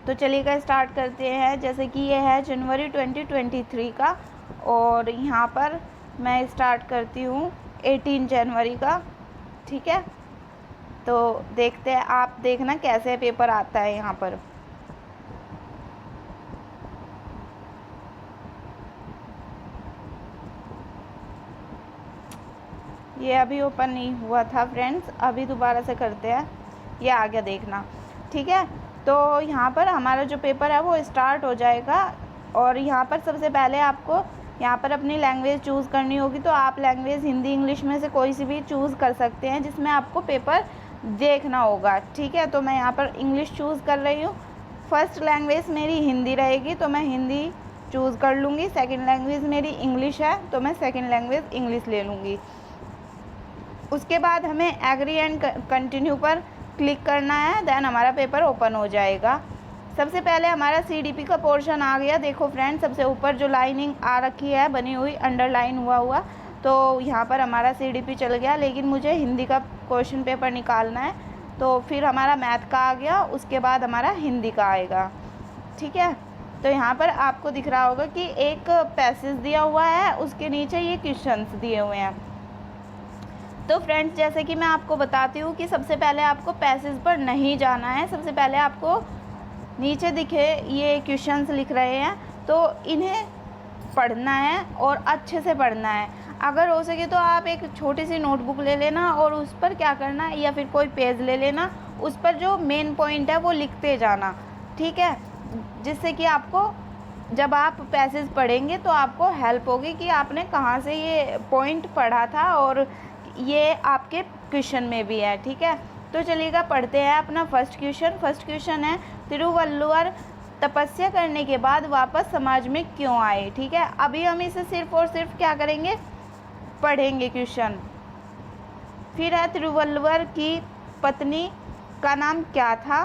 तो चलिएगा स्टार्ट करते हैं। जैसे कि ये है जनवरी 2023 का, और यहाँ पर मैं स्टार्ट करती हूँ 18 जनवरी का। ठीक है, तो देखते हैं, आप देखना कैसे पेपर आता है यहाँ पर। ये अभी ओपन नहीं हुआ था फ्रेंड्स, अभी दोबारा से करते हैं। ये आ गया, देखना। ठीक है, तो यहाँ पर हमारा जो पेपर है वो स्टार्ट हो जाएगा। और यहाँ पर सबसे पहले आपको यहाँ पर अपनी लैंग्वेज चूज़ करनी होगी। तो आप लैंग्वेज हिंदी इंग्लिश में से कोई सी भी चूज़ कर सकते हैं जिसमें आपको पेपर देखना होगा। ठीक है, तो मैं यहाँ पर इंग्लिश चूज़ कर रही हूँ। फर्स्ट लैंग्वेज मेरी हिंदी रहेगी तो मैं हिंदी चूज़ कर लूँगी। सेकेंड लैंग्वेज मेरी इंग्लिश है तो मैं सेकेंड लैंग्वेज इंग्लिश ले लूँगी। उसके बाद हमें एग्री एंड कंटिन्यू पर क्लिक करना है, देन हमारा पेपर ओपन हो जाएगा। सबसे पहले हमारा CDP का पोर्शन आ गया। देखो फ्रेंड्स, सबसे ऊपर जो लाइनिंग आ रखी है बनी हुई, अंडरलाइन हुआ, तो यहाँ पर हमारा CDP चल गया। लेकिन मुझे हिंदी का क्वेश्चन पेपर निकालना है, तो फिर हमारा मैथ का आ गया, उसके बाद हमारा हिंदी का आएगा। ठीक है, तो यहाँ पर आपको दिख रहा होगा कि एक पैसेज दिया हुआ है, उसके नीचे ये क्वेश्चंस दिए हुए हैं। तो फ्रेंड्स, जैसे कि मैं आपको बताती हूँ कि सबसे पहले आपको पैसेज पर नहीं जाना है। सबसे पहले आपको नीचे दिखे ये क्वेश्चंस लिख रहे हैं, तो इन्हें पढ़ना है और अच्छे से पढ़ना है। अगर हो सके तो आप एक छोटी सी नोटबुक ले लेना और उस पर क्या करना है, या फिर कोई पेज ले लेना, उस पर जो मेन पॉइंट है वो लिखते जाना। ठीक है, जिससे कि आपको जब आप पैसेज पढ़ेंगे तो आपको हेल्प होगी कि आपने कहाँ से ये पॉइंट पढ़ा था, और ये आपके क्वेश्चन में भी है। ठीक है, तो चलिएगा पढ़ते हैं अपना फर्स्ट क्वेश्चन। फर्स्ट क्वेश्चन है, तिरुवल्लुवर तपस्या करने के बाद वापस समाज में क्यों आए। ठीक है, अभी हम इसे सिर्फ और सिर्फ क्या करेंगे, पढ़ेंगे क्वेश्चन। फिर है, तिरुवल्लुवर की पत्नी का नाम क्या था।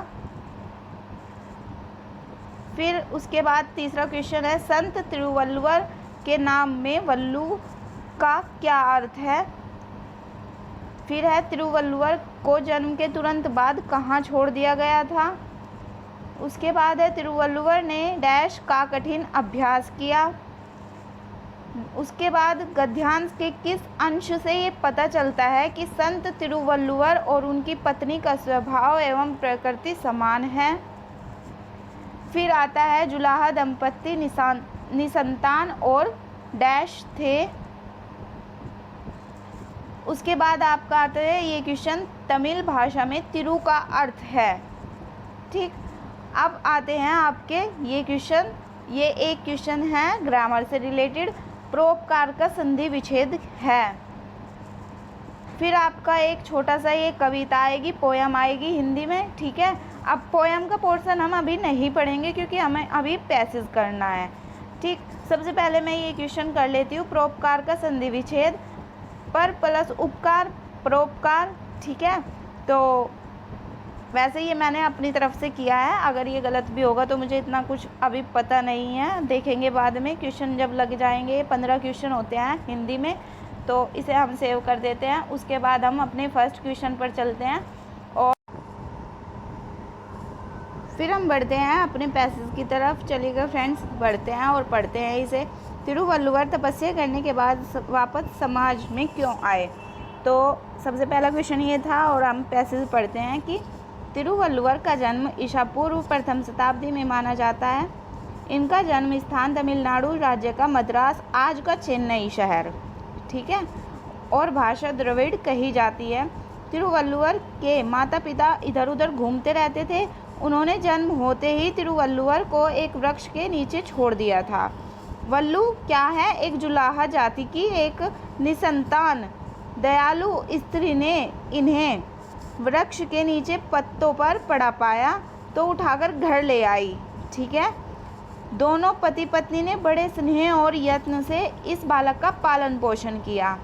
फिर उसके बाद तीसरा क्वेश्चन है, संत तिरुवल्लुवर के नाम में वल्लू का क्या अर्थ है। फिर है, तिरुवल्लुवर को जन्म के तुरंत बाद कहाँ छोड़ दिया गया था। उसके बाद है, तिरुवल्लुवर ने डैश का कठिन अभ्यास किया। उसके बाद गद्यांश के किस अंश से ये पता चलता है कि संत तिरुवल्लुवर और उनकी पत्नी का स्वभाव एवं प्रकृति समान है। फिर आता है, जुलाहा दंपत्ति निसंतान और डैश थे। उसके बाद आपका आता है ये क्वेश्चन, तमिल भाषा में तिरु का अर्थ है। ठीक, अब आते हैं आपके ये क्वेश्चन। ये एक क्वेश्चन है ग्रामर से रिलेटेड, परोपकार का संधि विच्छेद है। फिर आपका एक छोटा सा ये कविता आएगी, पोयम आएगी हिंदी में। ठीक है, अब पोयम का पोर्शन हम अभी नहीं पढ़ेंगे क्योंकि हमें अभी पैसेज करना है। ठीक, सबसे पहले मैं ये क्वेश्चन कर लेती हूँ, परोपकार का संधि विच्छेद, पर प्लस उपकार, परोपकार। ठीक है, तो वैसे ये मैंने अपनी तरफ से किया है, अगर ये गलत भी होगा तो मुझे इतना कुछ अभी पता नहीं है, देखेंगे बाद में। क्वेश्चन जब लग जाएंगे, 15 क्वेश्चन होते हैं हिंदी में, तो इसे हम सेव कर देते हैं। उसके बाद हम अपने फर्स्ट क्वेश्चन पर चलते हैं और फिर हम बढ़ते हैं अपने पैसेज की तरफ। चलिएगा फ्रेंड्स, बढ़ते हैं और पढ़ते हैं इसे। तिरुवल्लुवर तपस्या करने के बाद वापस समाज में क्यों आए। तो सबसे पहला क्वेश्चन ये था और हम पैसेज पढ़ते हैं कि तिरुवल्लुवर का जन्म ईसा पूर्व प्रथम शताब्दी में माना जाता है। इनका जन्म स्थान तमिलनाडु राज्य का मद्रास, आज का चेन्नई शहर। ठीक है, और भाषा द्रविड़ कही जाती है। तिरुवल्लुवर के माता पिता इधर उधर घूमते रहते थे। उन्होंने जन्म होते ही तिरुवल्लुवर को एक वृक्ष के नीचे छोड़ दिया था। वल्लू क्या है, एक जुलाहा जाति की एक निसंतान दयालु स्त्री ने इन्हें वृक्ष के नीचे पत्तों पर पड़ा पाया तो उठाकर घर ले आई। ठीक है, दोनों पति पत्नी ने बड़े स्नेह और यत्न से इस बालक का पालन पोषण किया।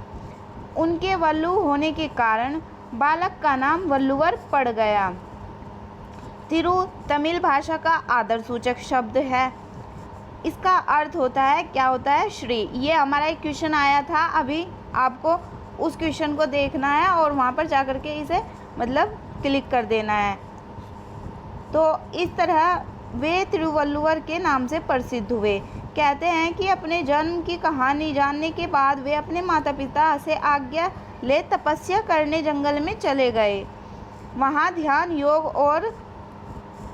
उनके वल्लू होने के कारण बालक का नाम वल्लुवर पड़ गया। तिरु तमिल भाषा का आदर सूचक शब्द है। इसका अर्थ होता है, क्या होता है, श्री। ये हमारा एक क्वेश्चन आया था, अभी आपको उस क्वेश्चन को देखना है और वहाँ पर जाकर के इसे मतलब क्लिक कर देना है। तो इस तरह वे तिरुवल्लुवर के नाम से प्रसिद्ध हुए। कहते हैं कि अपने जन्म की कहानी जानने के बाद वे अपने माता पिता से आज्ञा ले तपस्या करने जंगल में चले गए। वहाँ ध्यान, योग और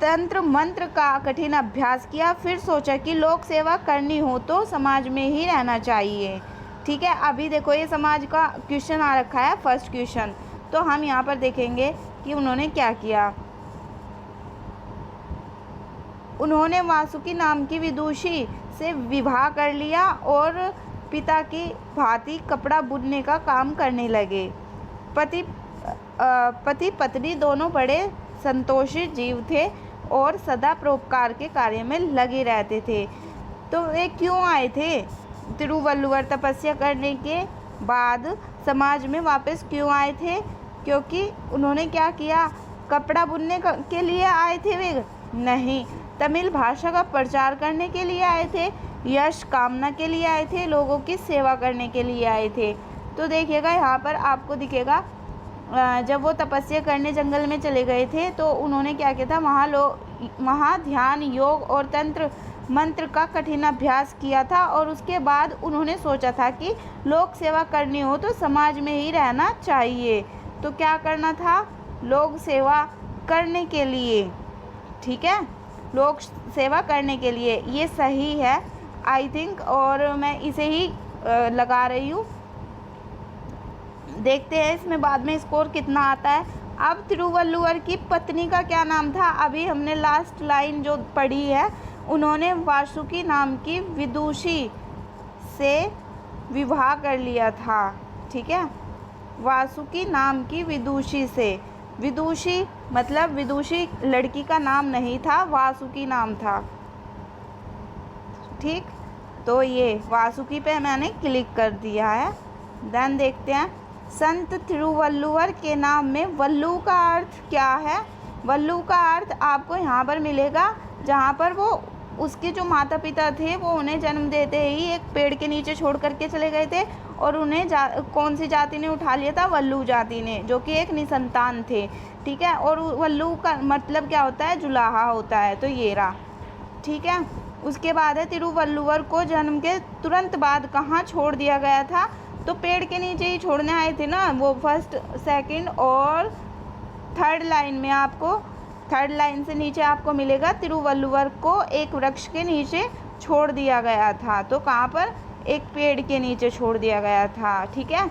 तंत्र मंत्र का कठिन अभ्यास किया। फिर सोचा कि लोक सेवा करनी हो तो समाज में ही रहना चाहिए। ठीक है, अभी देखो ये समाज का क्वेश्चन आ रखा है, फर्स्ट क्वेश्चन। तो हम यहाँ पर देखेंगे कि उन्होंने क्या किया। उन्होंने वासुकी नाम की विदुषी से विवाह कर लिया और पिता की भांति कपड़ा बुनने का काम करने लगे। पति पत्नी दोनों बड़े संतोषी जीव थे और सदा परोपकार के कार्य में लगे रहते थे। तो वे क्यों आए थे तिरुवल्लुवर? तपस्या करने के बाद समाज में वापस क्यों आए थे? क्योंकि उन्होंने क्या किया? कपड़ा बुनने के लिए आए थे वे? नहीं, तमिल भाषा का प्रचार करने के लिए आए थे, यश कामना के लिए आए थे, लोगों की सेवा करने के लिए आए थे। तो देखिएगा यहाँ पर आपको दिखेगा, जब वो तपस्या करने जंगल में चले गए थे तो उन्होंने क्या किया था? वहाँ ध्यान, योग और तंत्र मंत्र का कठिन अभ्यास किया था और उसके बाद उन्होंने सोचा था कि लोक सेवा करनी हो तो समाज में ही रहना चाहिए। तो क्या करना था? लोक सेवा करने के लिए। ठीक है, लोक सेवा करने के लिए, ये सही है आई थिंक, और मैं इसे ही लगा रही हूँ। देखते हैं इसमें बाद में स्कोर कितना आता है। अब तिरुवल्लुवर की पत्नी का क्या नाम था? अभी हमने लास्ट लाइन जो पढ़ी है, उन्होंने वासुकी नाम की विदुषी से विवाह कर लिया था। ठीक है, वासुकी नाम की विदुषी से। विदुषी मतलब विदुषी लड़की का नाम नहीं था, वासुकी नाम था। ठीक, तो ये वासुकी पे मैंने क्लिक कर दिया है। देन देखते हैं, संत तिरुवल्लुवर के नाम में वल्लू का अर्थ क्या है? वल्लू का अर्थ आपको यहाँ पर मिलेगा, जहाँ पर वो उसके जो माता पिता थे वो उन्हें जन्म देते ही एक पेड़ के नीचे छोड़ करके चले गए थे और उन्हें कौन सी जाति ने उठा लिया था? वल्लू जाति ने, जो कि एक निसंतान थे। ठीक है, और वल्लू का मतलब क्या होता है? जुलाहा होता है। तो ये रहा। ठीक है, उसके बाद है तिरुवल्लुवर को जन्म के तुरंत बाद कहाँ छोड़ दिया गया था? तो पेड़ के नीचे ही छोड़ने आए थे ना वो। फर्स्ट, सेकंड और थर्ड लाइन में आपको, थर्ड लाइन से नीचे आपको मिलेगा तिरुवल्लुवर को एक वृक्ष के नीचे छोड़ दिया गया था। तो कहाँ पर? एक पेड़ के नीचे छोड़ दिया गया था। ठीक है,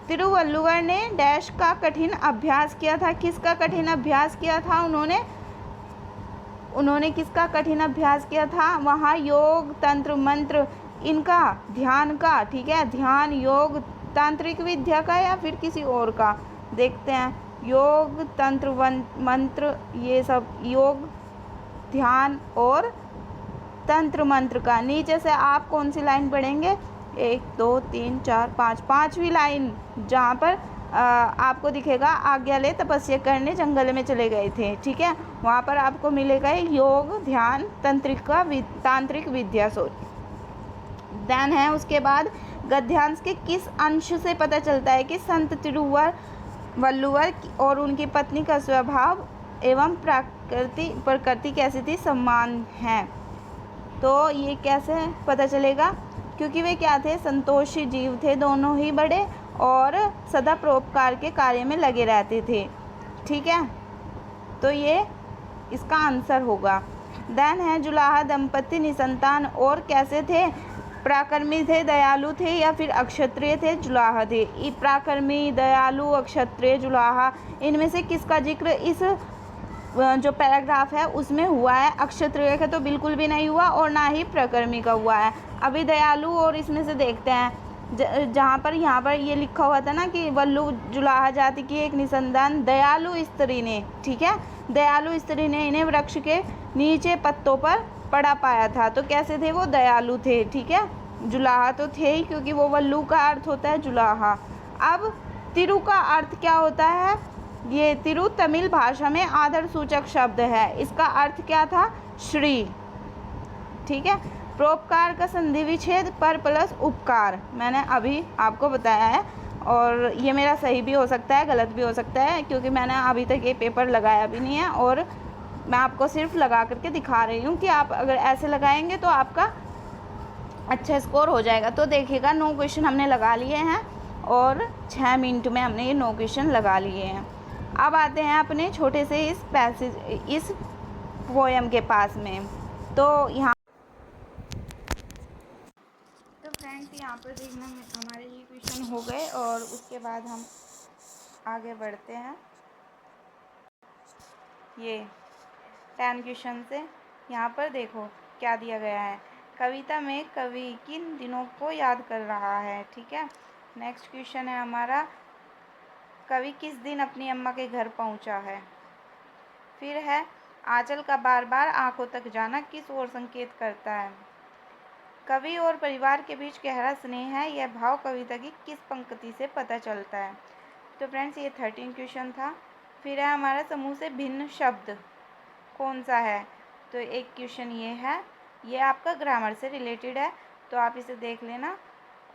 तिरुवल्लुवर ने डैश का कठिन अभ्यास किया था। किसका कठिन अभ्यास किया था उन्होंने किसका कठिन अभ्यास किया था? वहाँ योग, तंत्र, मंत्र, इनका, ध्यान का। ठीक है, ध्यान, योग, तांत्रिक विद्या का या फिर किसी और का? देखते हैं, योग, तंत्र, मंत्र, ये सब, योग, ध्यान और तंत्र मंत्र का। नीचे से आप कौन सी लाइन पढ़ेंगे? 1 2 3 4 5, पाँचवीं लाइन, जहाँ पर आपको दिखेगा आज्ञा ले तपस्या करने जंगल में चले गए थे। ठीक है, वहाँ पर आपको मिलेगा योग, ध्यान, तांत्रिक विद्या। देन है उसके बाद गद्यांश के किस अंश से पता चलता है कि संत तिरुवल्लुवर और उनकी पत्नी का स्वभाव एवं प्रकृति कैसी थी? सम्मान है। तो ये कैसे पता चलेगा? क्योंकि वे क्या थे? संतोषी जीव थे, दोनों ही बड़े, और सदा परोपकार के कार्य में लगे रहते थे। ठीक है, तो ये इसका आंसर होगा। देन है जुलाहा दंपति निसंतान और कैसे थे? पराक्रमी थे, दयालु थे या फिर अक्षत्रिय थे? जुलाहा थे। पराक्रमी, दयालु, अक्षत्रिय, जुलाहा, इनमें से किसका जिक्र इस जो पैराग्राफ है उसमें हुआ है? अक्षत्रिय का तो बिल्कुल भी नहीं हुआ और ना ही पराक्रमी का हुआ है। अभी दयालु और इसमें से देखते हैं, जहाँ पर यहाँ पर ये लिखा हुआ था ना कि वल्लू जुलाहा जाति की एक निसंतान दयालु स्त्री ने, ठीक है, दयालु स्त्री ने इन्हें वृक्ष के नीचे पत्तों पर पड़ा पाया था। तो कैसे थे वो? दयालु थे। ठीक है, जुलाहा तो थे ही, क्योंकि वो वल्लू का अर्थ होता है जुलाहा। अब तिरु का अर्थ क्या होता है? ये तिरु तमिल भाषा में आदर सूचक शब्द है। इसका अर्थ क्या था? श्री। ठीक है, परोपकार का संधि विच्छेद पर प्लस उपकार, मैंने अभी आपको बताया है, और ये मेरा सही भी हो सकता है, गलत भी हो सकता है, क्योंकि मैंने अभी तक ये पेपर लगाया भी नहीं है और मैं आपको सिर्फ लगा करके दिखा रही हूँ कि आप अगर ऐसे लगाएंगे तो आपका अच्छा स्कोर हो जाएगा। तो देखिएगा 9 क्वेश्चन हमने लगा लिए हैं और 6 मिनट में हमने ये 9 क्वेश्चन लगा लिए हैं। अब आते हैं अपने छोटे से इस पोएम के पास में। तो यहाँ तो फ्रेंड्स यहाँ पर देखना हमारे ये क्वेश्चन हो गए और उसके बाद हम आगे बढ़ते हैं। ये 10 क्वेश्चन से यहाँ पर देखो क्या दिया गया है। कविता में कवि किन दिनों को याद कर रहा है, ठीक है। नेक्स्ट क्वेश्चन है हमारा, कवि किस दिन अपनी अम्मा के घर पहुँचा है। फिर है, आंचल का बार बार आंखों तक जाना किस ओर संकेत करता है। कवि और परिवार के बीच गहरा स्नेह है, यह भाव कविता की किस पंक्ति से पता चलता है। तो फ्रेंड्स ये 13 क्वेश्चन था। फिर है हमारा, समूह से भिन्न शब्द कौन सा है। तो एक क्वेश्चन ये है, ये आपका ग्रामर से रिलेटेड है, तो आप इसे देख लेना।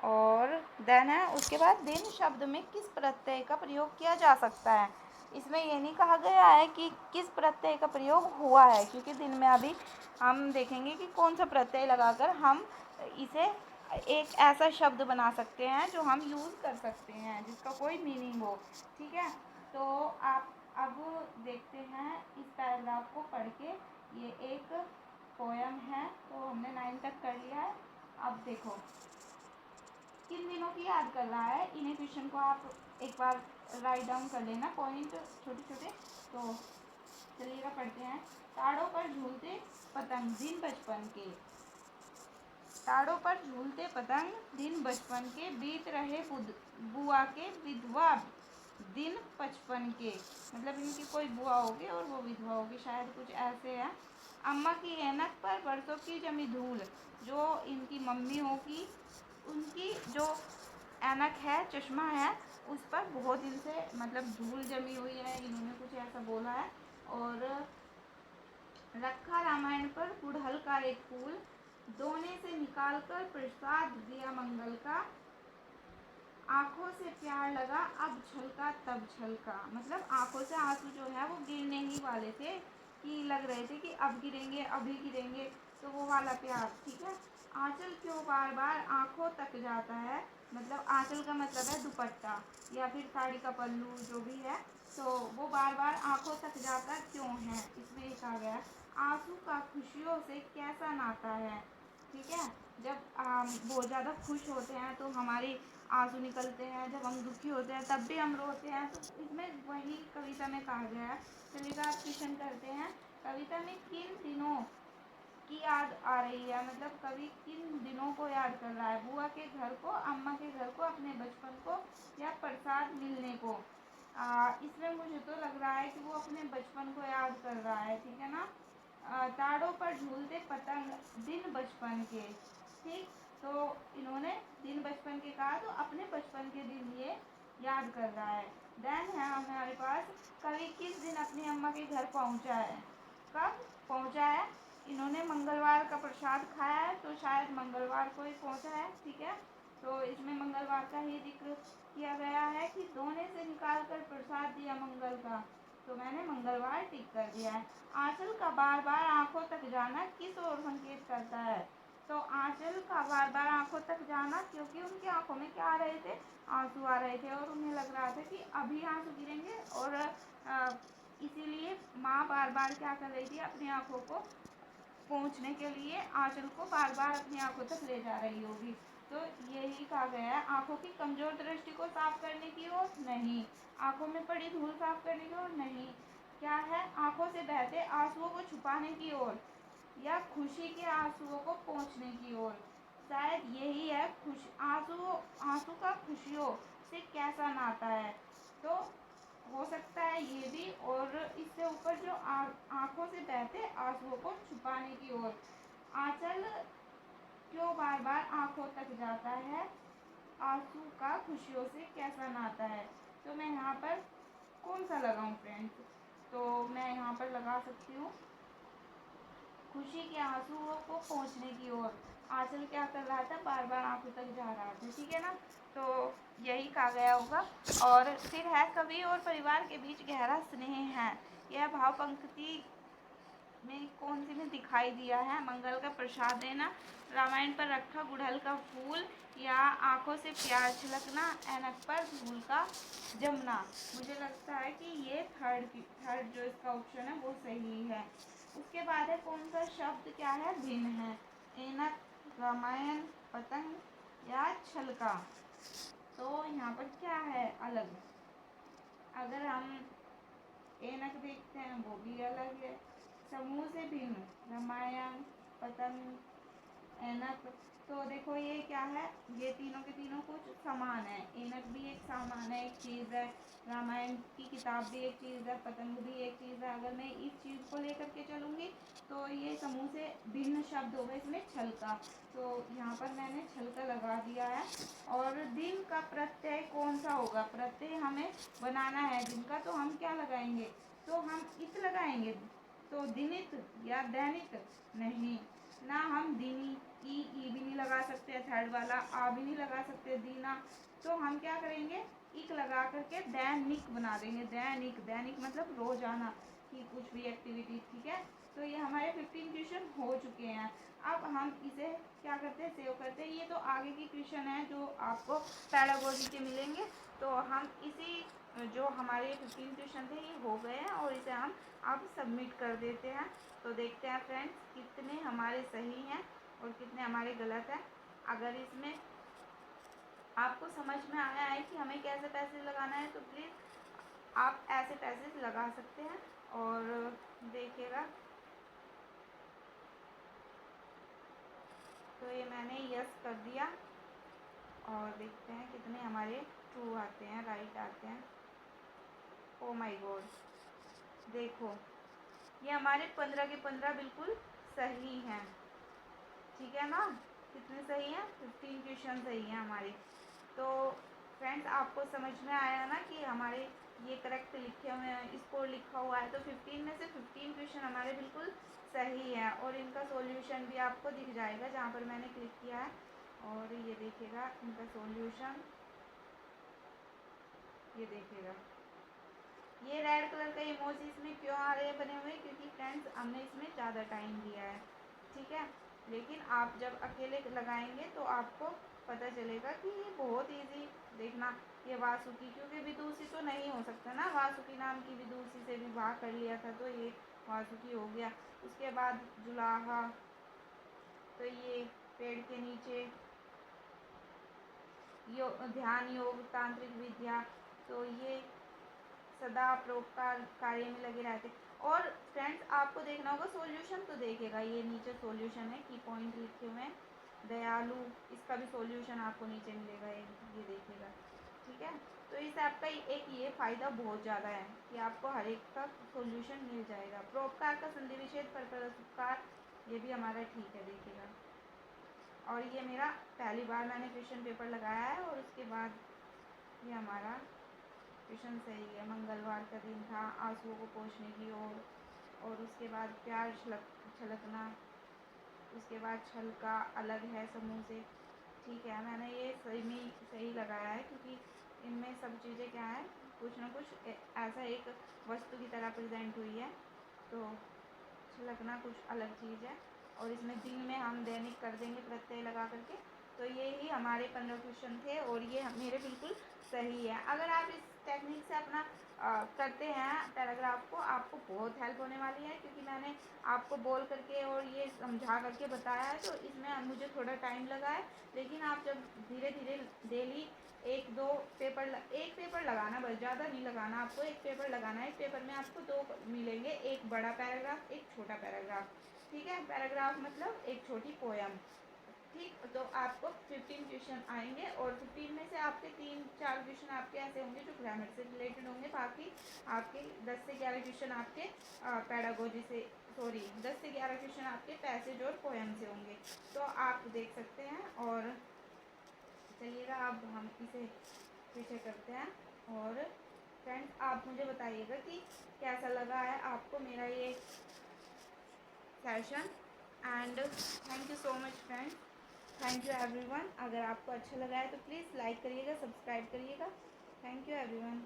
और देन है उसके बाद, दिन शब्द में किस प्रत्यय का प्रयोग किया जा सकता है। इसमें ये नहीं कहा गया है कि किस प्रत्यय का प्रयोग हुआ है, क्योंकि दिन में अभी हम देखेंगे कि कौन सा प्रत्यय लगाकर हम इसे एक ऐसा शब्द बना सकते हैं जो हम यूज़ कर सकते हैं, जिसका कोई मीनिंग हो, ठीक है। तो आप अब देखते हैं इस पैराग्राफ को पढ़ के। ये एक पोयम है, तो हमने 9 तक कर लिया है। अब देखो किन दिनों की याद कर रहा है, इन्हें क्वेश्चन को आप एक बार राइट डाउन कर लेना, पॉइंट छोटे छोटे। तो चलिएगा पढ़ते हैं। ताड़ों पर झूलते पतंग दिन बचपन के, ताड़ों पर झूलते पतंग दिन बचपन के, बीत रहे बुआ के विधवा दिन 55 के। मतलब इनकी कोई बुआ होगी और वो विधवा होगी, शायद कुछ ऐसे है। अम्मा की ऐनक पर बरसों की जमी धूल, जो इनकी मम्मी होगी उनकी जो ऐनक है, चश्मा है, उस पर बहुत दिन से मतलब धूल जमी हुई है, इन्होंने कुछ ऐसा बोला है। और रखा रामायण पर गुड़हल का एक फूल, दोने से निकाल कर प्रसाद दिया मंगल का, आंखों से प्यार लगा अब छलका तब छलका। मतलब आंखों से आंसू जो है वो गिरने ही वाले थे, कि लग रहे थे कि अब गिरेंगे अभी गिरेंगे, तो वो वाला प्यार, ठीक है। आंचल क्यों बार बार आंखों तक जाता है। मतलब आंचल का मतलब है दुपट्टा या फिर साड़ी का पल्लू जो भी है, तो वो बार बार आंखों तक जाता क्यों है। इसमें लिखा गया है, आंसू का खुशियों से कैसा नाता है, ठीक है। जब बहुत ज़्यादा खुश होते हैं तो हमारी आंसू निकलते हैं, जब हम दुखी होते हैं तब भी हम रोते हैं, तो इसमें वही कविता में कहा गया है। चलिए आप क्वेश्चन करते हैं, कविता में किन दिनों की याद आ रही है। मतलब कवि किन दिनों को याद कर रहा है, बुआ के घर को, अम्मा के घर को, अपने बचपन को, या प्रसाद मिलने को। इसमें मुझे तो लग रहा है कि वो अपने बचपन को याद कर रहा है, ठीक है ना। ताड़ों पर झूलते पतंग दिन बचपन के, ठीक। तो इन्होंने दिन बचपन के कहा, तो अपने बचपन के दिन ये याद कर रहा है। देन है हमारे पास, कवि किस दिन अपनी अम्मा के घर पहुंचा है। कब पहुंचा है, इन्होंने मंगलवार का प्रसाद खाया है, तो शायद मंगलवार को ही पहुंचा है, ठीक है। तो इसमें मंगलवार का ही जिक्र किया गया है कि दोने से निकाल कर प्रसाद दिया मंगल का, तो मैंने मंगलवार टिक कर दिया है। आंचल का बार बार आंखों तक जाना किस ओर संकेत करता है। तो आंचल का बार बार आंखों तक जाना, क्योंकि उनकी आंखों में क्या आ रहे थे, आंसू आ रहे थे, और उन्हें लग रहा था कि अभी आंसू गिरेंगे, और इसीलिए माँ बार बार क्या कर रही थी, अपनी आंखों को पहुँचने के लिए आंचल को बार बार अपनी आंखों तक ले जा रही होगी। तो यही कहा गया है, आंखों की कमजोर दृष्टि को साफ करने की ओर नहीं, आंखों में पड़ी धूल साफ करने की ओर नहीं, क्या है, आंखों से बहते आंसुओं को छुपाने की ओर, या खुशी के आंसुओं को पोंछने की ओर। शायद यही है, खुश आंसू का खुशियों से कैसा नाता है। तो हो सकता है ये भी, और इससे ऊपर जो आंखों से बहते आंसुओं को छुपाने की ओर। आंचल क्यों बार बार आंखों तक जाता है, आंसू का खुशियों से कैसा नाता है। तो मैं यहाँ पर कौन सा लगाऊं फ्रेंड्स, तो मैं यहाँ पर लगा सकती हूँ खुशी के आंसुओं को पहुँचने की ओर। आंचल क्या कर रहा था, बार बार आंखों तक जा रहा था, ठीक है ना। तो यही कहा गया होगा। और फिर है, कवि और परिवार के बीच गहरा स्नेह है, यह भाव पंक्ति में कौन सी में दिखाई दिया है, मंगल का प्रसाद देना, रामायण पर रखा गुड़हल का फूल, या आंखों से प्यार छलकना, ऐनक पर धूल का जमना। मुझे लगता है कि ये थर्ड जो इसका ऑप्शन है वो सही है। उसके बाद है कौन सा शब्द क्या है, भिन्न है, ऐनक, रामायण, पतंग या छलका। तो यहाँ पर क्या है, अलग। अगर हम ऐनक देखते हैं वो भी अलग है। समूह से भिन्न, रामायण, पतंग, ऐनक। तो देखो ये क्या है, ये तीनों के तीनों कुछ समान है। ऐनक भी एक सामान है, एक चीज़ है, रामायण की किताब भी एक चीज़ है, पतंग भी एक चीज़ है। अगर मैं इस चीज़ को लेकर के चलूँगी तो ये समूह से भिन्न शब्द होगा इसमें छलका। तो यहाँ पर मैंने छलका लगा दिया है। और दिन का प्रत्यय कौन सा होगा, प्रत्यय हमें बनाना है दिन का, तो हम क्या लगाएंगे, तो हम इत लगाएंगे। तो दिनित या दैनिक नहीं ना, हम दिनी, ई भी नहीं लगा सकते, थर्ड वाला आ भी नहीं लगा सकते, दीना। तो हम क्या करेंगे, इक लगा करके दैनिक बना देंगे। दैनिक, दैनिक मतलब रोजाना की कुछ भी एक्टिविटी, ठीक है। तो ये हमारे 15 क्वेश्चन हो चुके हैं। अब हम इसे क्या करते हैं, सेव करते हैं। ये तो आगे की क्वेश्चन है जो आपको पैडागोजी के मिलेंगे। तो हम इसी जो हमारे 15 क्वेश्चन थे ये हो गए हैं और इसे हम अब सबमिट कर देते हैं। तो देखते हैं फ्रेंड्स कितने हमारे सही हैं और कितने हमारे गलत हैं। अगर इसमें आपको समझ में आया है कि हमें कैसे पैसे लगाना है तो प्लीज़ आप ऐसे पैसे लगा सकते हैं। और देखिएगा, तो ये मैंने यस कर दिया और देखते हैं कितने हमारे ट्रू आते हैं, राइट आते हैं। ओ माय गॉड, देखो ये हमारे 15 के 15 बिल्कुल सही हैं, ठीक है ना। कितने सही हैं, 15 क्वेश्चन सही हैं हमारे। तो फ्रेंड्स आपको समझ में आया ना कि हमारे ये करेक्ट लिखे हुए हैं, स्कोर लिखा हुआ है। तो 15 में से 15 क्वेश्चन हमारे बिल्कुल सही है और इनका सॉल्यूशन भी आपको दिख जाएगा जहाँ पर मैंने क्लिक किया है। और ये देखिएगा इनका सॉल्यूशन, ये देखिएगा ये रेड कलर का इमोजी इसमें क्यों आ रहे हैं बने हुए, क्योंकि फ्रेंड्स हमने इसमें ज़्यादा टाइम दिया है, ठीक है। लेकिन आप जब अकेले लगाएंगे तो आपको पता चलेगा कि ये बहुत इजी। देखना ये वासुकी, क्योंकि विदुषी तो नहीं हो सकता ना, वासुकी नाम की विदुषी से विवाह कर लिया था तो ये वासुकी हो गया। उसके बाद जुलाहा, तो ये पेड़ के नीचे, ध्यान योग, तांत्रिक विद्या, तो ये सदा परोपकार कार्य में लगे रहते। और फ्रेंड्स आपको देखना होगा सॉल्यूशन, तो देखेगा ये नीचे सॉल्यूशन है, की पॉइंट लिखे हुए हैं। दयालु, इसका भी सॉल्यूशन आपको नीचे मिलेगा, ये देखिएगा, ठीक है। तो इस ऐप का एक ये फ़ायदा बहुत ज़्यादा है कि आपको हर एक का सॉल्यूशन मिल जाएगा। परोपकार का संधि विच्छेद पर परोपकार, ये भी हमारा ठीक है, देखिएगा। और ये मेरा पहली बार मैंने क्वेश्चन पेपर लगाया है और उसके बाद ये हमारा क्वेश्चन सही है। मंगलवार का दिन था, आंसुओं को पोंछने की ओर, और उसके बाद प्यार छलकना, उसके बाद छलका अलग है समूह से, ठीक है। मैंने ये सही लगाया है क्योंकि इनमें सब चीज़ें क्या है, कुछ ना कुछ ऐसा एक वस्तु की तरह प्रेजेंट हुई है। तो छलकना कुछ अलग चीज़ है और इसमें दिन में हम दैनिक कर देंगे प्रत्यय लगा करके। तो ये ही हमारे 15 क्वेश्चन थे और ये मेरे बिल्कुल सही है। अगर आप इस टेक्निक से अपना करते हैं पैराग्राफ को, आपको बहुत हेल्प होने वाली है, क्योंकि मैंने आपको बोल करके और ये समझा करके बताया है तो इसमें मुझे थोड़ा टाइम लगा है। लेकिन आप जब धीरे धीरे डेली एक पेपर लगाना, बस ज़्यादा नहीं लगाना आपको। एक पेपर लगाना है, एक पेपर में आपको 2 मिलेंगे, एक बड़ा पैराग्राफ, एक छोटा पैराग्राफ, ठीक है। पैराग्राफ मतलब एक छोटी पोयम, ठीक। तो आपको 15 क्वेश्चन आएंगे और 15 में से आपके 3-4 क्वेश्चन आपके ऐसे होंगे जो ग्रामर से रिलेटेड होंगे। बाकी आपके 10 से 11 क्वेश्चन आपके पैडागोजी से, 10 से 11 क्वेश्चन आपके पैसेज और पोयम से होंगे। तो आप देख सकते हैं। और चलिएगा अब हम इसे पीछे करते हैं। और फ्रेंड्स आप मुझे बताइएगा कि कैसा लगा है आपको मेरा ये session. And thank you so much friends, thank you everyone. अगर आपको अच्छा लगा है तो प्लीज़ लाइक करिएगा, सब्सक्राइब करिएगा। Thank you everyone.